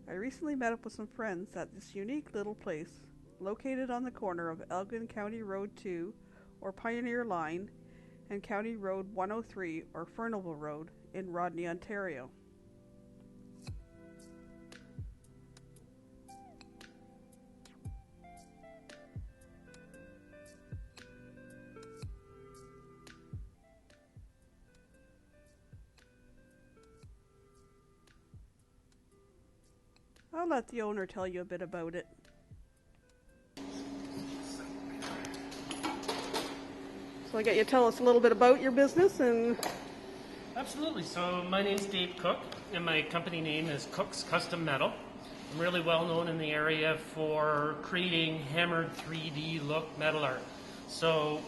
I recently met up with some friends at this unique little place located on the corner of Elgin County Road 2 or Pioneer Line and County Road 103 or Furnival Road in Rodney, Ontario. I'll let the owner tell you a bit about it. So I get you to tell us a little bit about your business and... Absolutely. So my name's Dave Cook, and my company name is Cook's Custom Metal. I'm really well known in the area for creating hammered 3D look metal art. So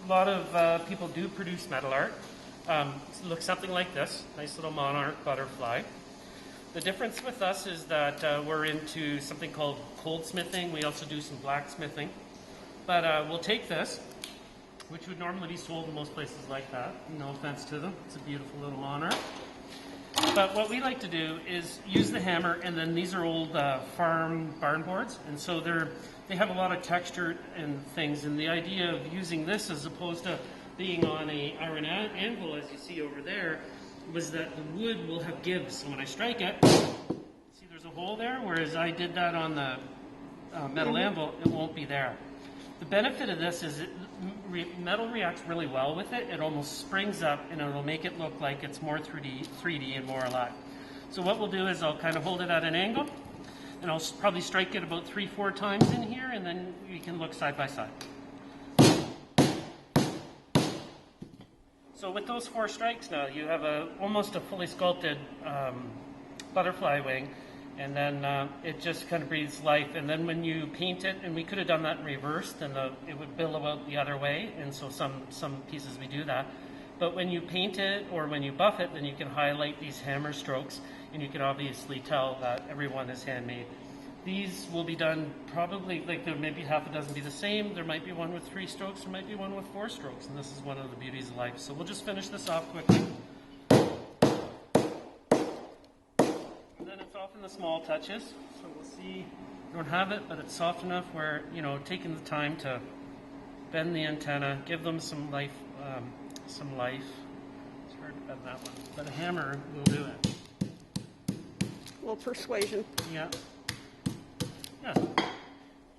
a lot of people do produce metal art. It looks something like this, nice little monarch butterfly. The difference with us is that we're into something called goldsmithing. We also do some blacksmithing. But we'll take this, which would normally be sold in most places like that. No offense to them. It's a beautiful little monarch. But what we like to do is use the hammer, and then these are old farm barn boards, and so they have a lot of texture and things. And the idea of using this as opposed to being on a iron anvil, as you see over there, was that the wood will have gives. So when I strike it, see there's a hole there, whereas I did that on the metal anvil, it won't be there. The benefit of this is metal reacts really well with it. It almost springs up, and it'll make it look like it's more 3D and more alive. So what we'll do is I'll kind of hold it at an angle, and I'll probably strike it about 3-4 times in here, and then we can look side by side. So with those 4 strikes now, you have almost a fully sculpted butterfly wing. And then it just kind of breathes life. And then when you paint it, and we could have done that in reverse, then it would billow out the other way. And so some pieces we do that. But when you paint it or when you buff it, then you can highlight these hammer strokes, and you can obviously tell that every one is handmade. These will be done probably, like there may be half a dozen be the same. There might be one with 3 strokes, there might be one with 4 strokes. And this is one of the beauties of life. So we'll just finish this off quickly. Often the small touches, so we'll see. You don't have it, but it's soft enough where, you know, taking the time to bend the antenna, give them some life. It's hard to bend that one, but a hammer will do it. A little persuasion. Yeah.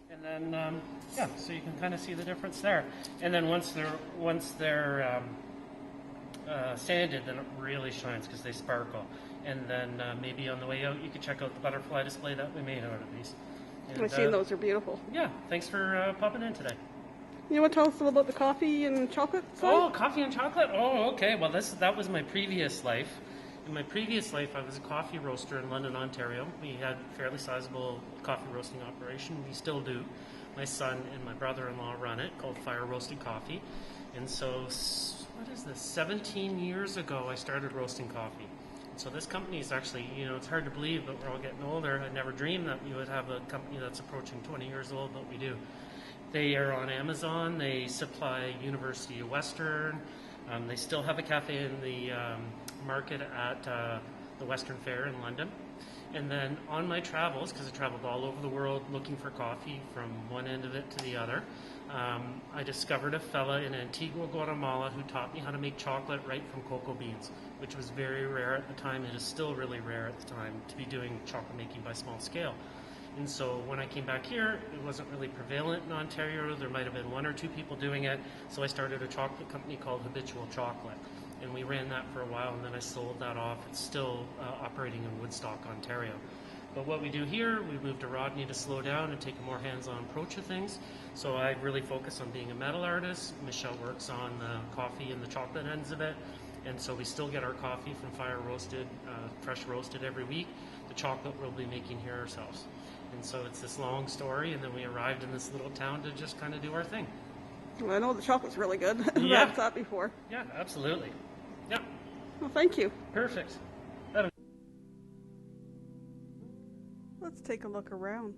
And then so you can kind of see the difference there. And then once they're sanded, then it really shines because they sparkle. And then maybe on the way out, you could check out the butterfly display that we made out of these. And, I've seen those are beautiful. Yeah, thanks for popping in today. You want to tell us a little about the coffee and chocolate side? Oh, coffee and chocolate? Oh, okay. Well, that was my previous life. In my previous life, I was a coffee roaster in London, Ontario. We had a fairly sizable coffee roasting operation. We still do. My son and my brother-in-law run it, called Fire Roasted Coffee. And so, what is this? 17 years ago, I started roasting coffee. So this company is actually, you know, it's hard to believe, but we're all getting older. I never dreamed that we would have a company that's approaching 20 years old, but we do. They are on Amazon. They supply University of Western. They still have a cafe in the market at the Western Fair in London. And then on my travels, because I traveled all over the world looking for coffee from one end of it to the other, I discovered a fella in Antigua, Guatemala who taught me how to make chocolate right from cocoa beans, which was very rare at the time. It is still really rare at the time to be doing chocolate making by small scale. And so when I came back here, it wasn't really prevalent in Ontario. There might have been 1 or 2 people doing it. So I started a chocolate company called Habitual Chocolate. And we ran that for a while, and then I sold that off. It's still operating in Woodstock, Ontario. But what we do here, we moved to Rodney to slow down and take a more hands-on approach to things. So I really focus on being a metal artist. Michelle works on the coffee and the chocolate ends of it. And so we still get our coffee from fire roasted, fresh roasted every week. The chocolate we'll be making here ourselves. And so it's this long story, and then we arrived in this little town to just kind of do our thing. Well, I know the chocolate's really good. Yeah. I've had that before. Yeah, absolutely. Yeah. Well, thank you. Perfect. Let's take a look around.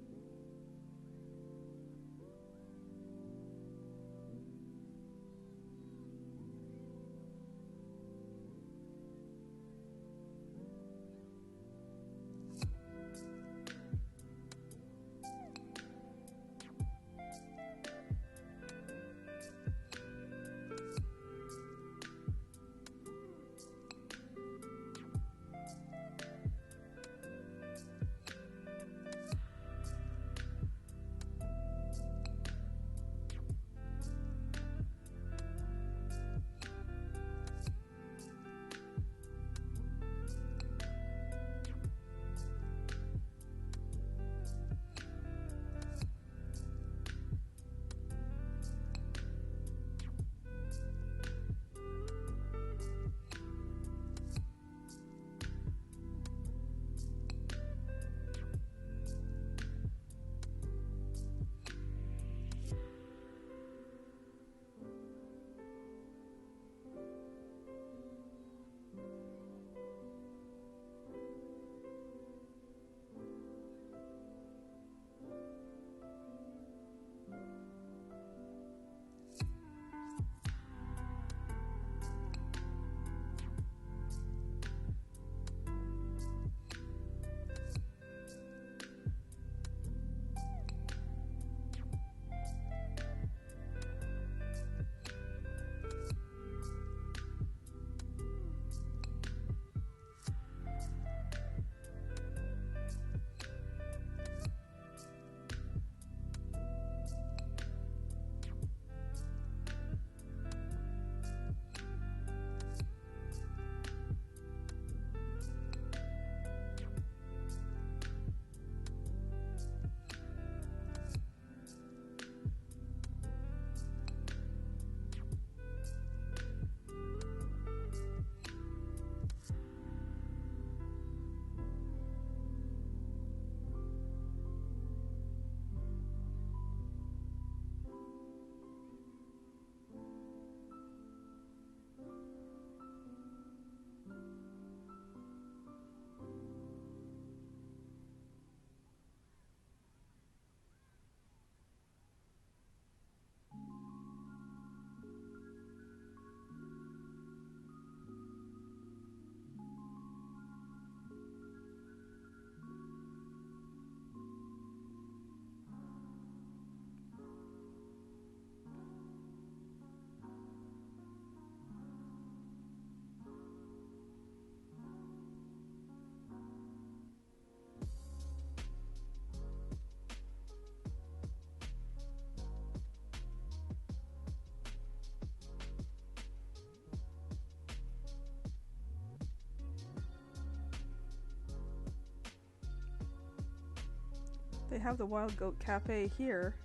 They have the Wild Goat Cafe here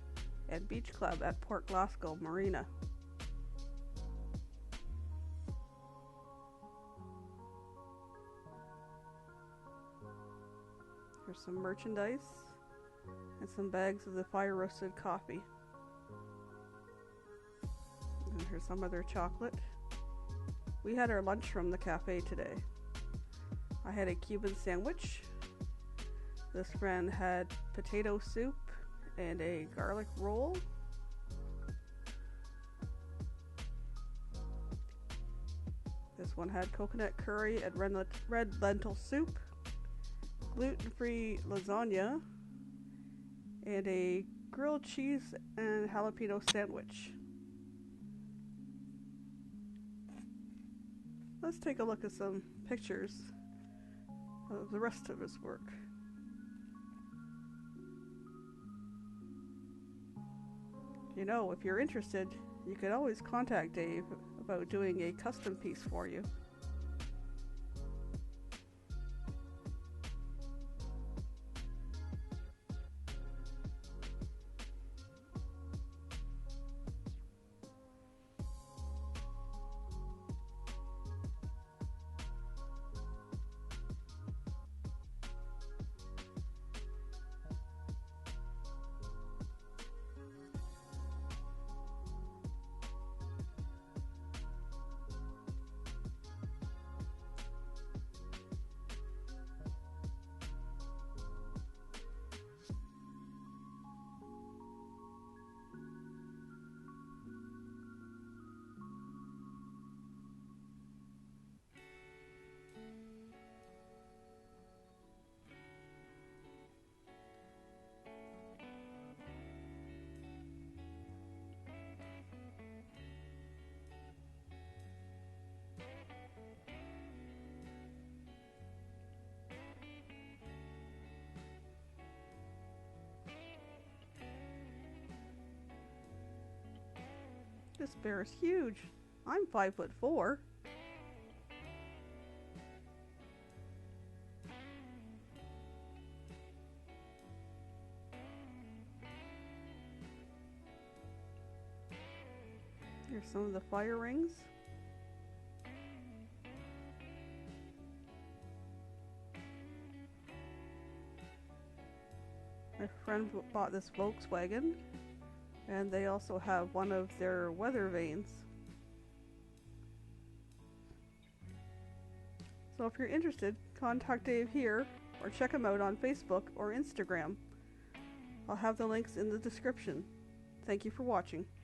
and Beach Club at Port Glasgow Marina. Here's some merchandise and some bags of the fire roasted coffee. And here's some other chocolate. We had our lunch from the cafe today. I had a Cuban sandwich. This friend had potato soup and a garlic roll. This one had coconut curry and red lentil soup, gluten-free lasagna, and a grilled cheese and jalapeno sandwich. Let's take a look at some pictures of the rest of his work. You know, if you're interested, you could always contact Dave about doing a custom piece for you. This bear is huge. I'm 5'4". Here's some of the fire rings. My friend bought this Volkswagen, and they also have one of their weather vanes. So if you're interested, contact Dave here or check him out on Facebook or Instagram. I'll have the links in the description. Thank you for watching.